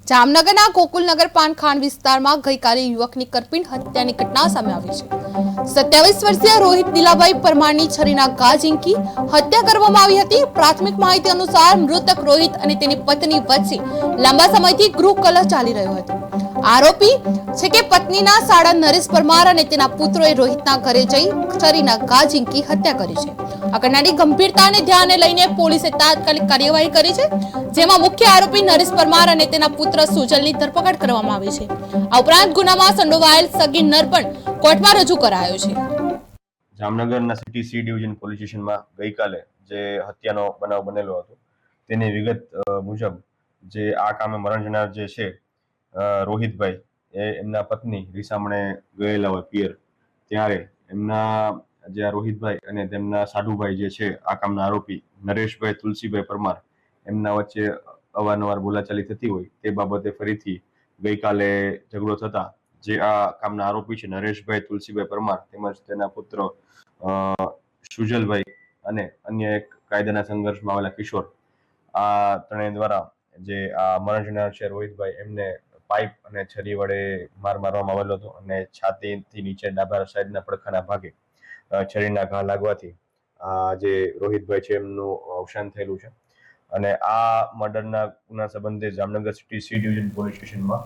જામનગરના ગોકુલનગર પાનખાન વિસ્તારમાં ગઈકાલે યુવકની કરપીણ હત્યાની ઘટના સામે આવી છે। 27 વર્ષીય રોહિત દિલાભાઈ પરમારની છરીના ઘા ઝીંકી હત્યા કરવામાં આવી હતી। પ્રાથમિક માહિતી અનુસાર મૃતક રોહિત અને તેની પત્ની વચ્ચે લાંબા સમયથી ગૃહ કલહ ચાલી રહ્યો હતો। આરોપી છે કે પત્નીના સાળા નરેશ પરમાર અને તેના પુત્રોએ રોહિતના ઘરે જઈ છરીના ઘા ઝીંકી હત્યા કરી છે। આ ઘટનાની ગંભીરતાને ધ્યાને લઈને પોલીસે તાત્કાલિક કાર્યવાહી કરી છે, જેમાં મુખ્ય આરોપી નરેશ પરમાર અને તેના પુત્ર સુજલની ધરપકડ કરવામાં આવી છે। આ ઉપરાંત ગુનામાં સંડોવાયેલ સગીર નર પણ કોર્ટમાં રજૂ કરાયો છે। જામનગરના સિટી સી ડિવિઝન પોલીસ સ્ટેશનમાં ગઈકાલે જે હત્યાનો બનાવ બનેલો હતો તેની વિગત મુજબ જે આ કામે મરણ જનાર જે છે રોહિતભાઈ એ એમના પત્ની રીસામણે ગયેલા હોય પિયર, ત્યારે એમના જે રોહિતભાઈ અને તેમના સાઢુભાઈ જે છે આ કામના આરોપી નરેશભાઈ તુલસીભાઈ પરમાર, એમના વચ્ચે અવારનવાર બોલાચાલી થતી હોય તે બાબતે ફરીથી ગઈકાલે ઝઘડો થતા જે આ કામના આરોપી છે નરેશભાઈ તુલસીભાઈ પરમાર તેમજ તેના પુત્ર સુજલભાઈ અને અન્ય એક કાયદાના સંઘર્ષમાં આવેલા કિશોર, આ ત્રણેય દ્વારા જે આ મરણ જનાર છે રોહિતભાઈ એમને પાઇપ અને છરી વડે માર મારવામાં આવેલો હતો અને છાતીથી નીચે ડાબા સાઈડના પડખાના ભાગે છરીના ઘા લાગવાથી આ જે રોહિતભાઈ છે એમનું અવસાન થયેલું છે। અને આ મર્ડરના ગુના સંબંધે Jamnagar city C division police સ્ટેશનમાં